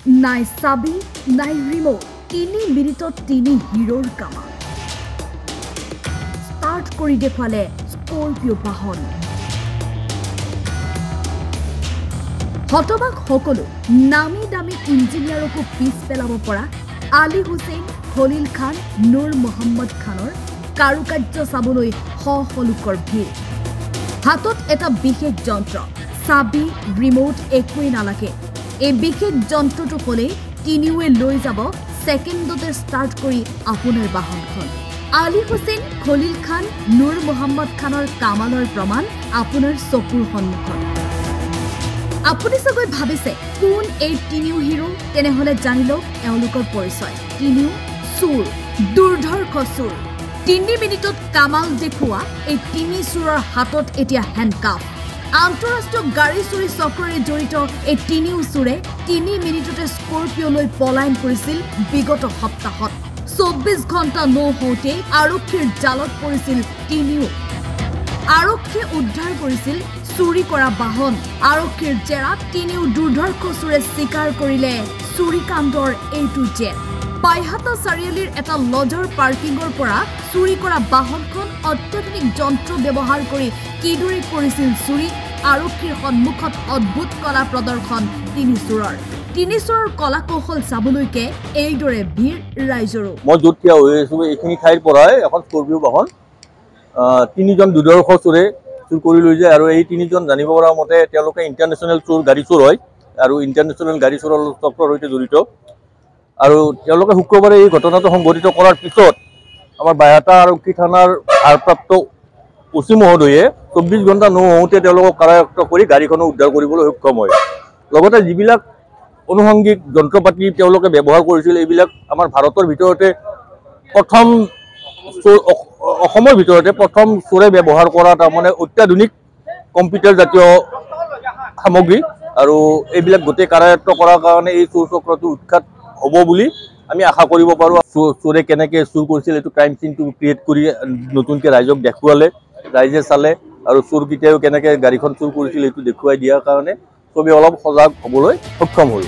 নাই চাবি নাই ৰিমোট 3 মিনিটত 3 হিৰোৰ কামাল ষ্টাৰ্ট কৰি দেখুৱালে স্কৰপিঅ বাহন হতবাক সকলো নামি দামী ইঞ্জিনিয়াৰকো পিছ পেলাব পৰা আলী হুছেইন খলিল খান নুৰ মোহাম্মদ খানৰ কাৰুকাৰ্য চাবলৈ লোকৰ ভিৰ হাতত এটা বিশেষ যন্ত্ৰ চাবি ৰিমোট একোৱেই নালাগে এই বিশেষ যন্ত্ৰটো হ'লে তিনিওৱে লৈ যাব সেকেন্ডতে ষ্টাৰ্ট কৰি আপোনাৰ বাহনখন আলী হুছেইন খলিল খান নুৰ মোহাম্মদ খানৰ কামালৰ প্ৰমাণ আপোনাৰ চকুৰ সন্মুখত আপুনি সগৈ ভাবিছে কোন এই তিনিও হিৰো তেনেহলে জানি লওক এওঁলোকৰ পৰিচয় তিনিও চুৰ দুৰ্ধৰ্ষ চুৰ 3 মিনিটত কামাল দেখুৱা এই তিনি চুৰৰ হাতত এতিয়া হ্যান্ডকাফ আন্তঃৰাষ্ট্ৰীয় গাড়ী চুৰি চক্ৰৰে জড়িত এই তিনিও চুৰে 3 মিনিটতে স্কৰপিঅলৈ পলায়ন কৰিছিল বিগত সপ্তাহত 24 ঘণ্টা নহওঁতে আৰক্ষীৰ জালত পৰিছিল তিনিও আৰক্ষীয়ে উদ্ধাৰ কৰিছিল চুৰি কৰা বাহন আৰক্ষীৰ জেৰাত তিনিও দুৰ্ধৰ্ষ চুৰে স্বীকাৰ কৰিলে চুৰি কাণ্ডৰ এইটো জেট পাইহাটা চাৰিআলিৰ এটা লজৰ পাৰ্কিঙৰ পৰা চুৰি কৰা বাহনখন অত্যাধুনিক যন্ত্ৰ ব্যৱহাৰ কৰি কিদৰে কৰিছিল চুৰি আৰক্ষীৰ সন্মুখত অদ্ভুত কলা প্ৰদৰ্শন তিনি চুৰৰ কলা কৌশল চাবলৈকে এইদৰে ভিৰ ৰাইজৰো মই য'ত থিয় হৈ আছো এইখিনি ঠাইৰ পৰাই এখন স্কৰপিঅ বাহন তিনিজন দুৰ্ধৰ্ষ চুৰে চুৰ কৰি লৈ যায় আৰু এই তিনিজন জানিব পৰা মতে তেওঁলোকে ইণ্টাৰনেশ্যনেল চুৰ গাড়ী চুৰ হয় আৰু ইণ্টাৰনেশ্যনেল গাড়ী চুৰৰ চক্ৰৰ সৈতে জড়িত আৰু তেওঁলোকে শুক্ৰবাৰে এই ঘটনাটো সংঘটিত কৰাৰ পিছত আমাৰ বাইহাটা আৰক্ষী থানাৰ ভাৰপ্ৰাপ্ত ওচি মহোদয়ে 24 ঘণ্টা নহওঁতে তেওঁলোকক কাৰায়ত্ব কৰি গাড়ীখনো উদ্ধাৰ কৰিবলৈ সক্ষম হয় লগতে যিবিলাক অনুষংগিক যন্ত্ৰপাতি তেওঁলোকে ব্যৱহাৰ কৰিছিল এইবিলাক আমাৰ ভাৰতৰ ভিতৰতে প্ৰথম অসমৰ ভিতৰতে প্ৰথম চোৰে ব্যৱহাৰ কৰা তাৰমানে অত্যাধুনিক কম্পিউটাৰ জাতীয় সামগ্ৰী আৰু এইবিলাক গোটেই কাৰায়ত্ব কৰাৰ কাৰণে এই চোৰ চক্ৰটো উৎখাত হ'ব বুলি আমি আশা কৰিব পাৰোঁ চোৰে কেনেকৈ চুৰ কৰিছিল এইটো ক্ৰাইম চিনটো ক্ৰিয়েট কৰি নতুনকৈ ৰাইজক দেখুৱালে ৰাইজে চালে আৰু চোৰকেইটাইও কেনেকৈ গাড়ীখন চুৰ কৰিছিল এইটো দেখুৱাই দিয়াৰ কাৰণে চবেই অলপ সজাগ হ'বলৈ সক্ষম হ'ল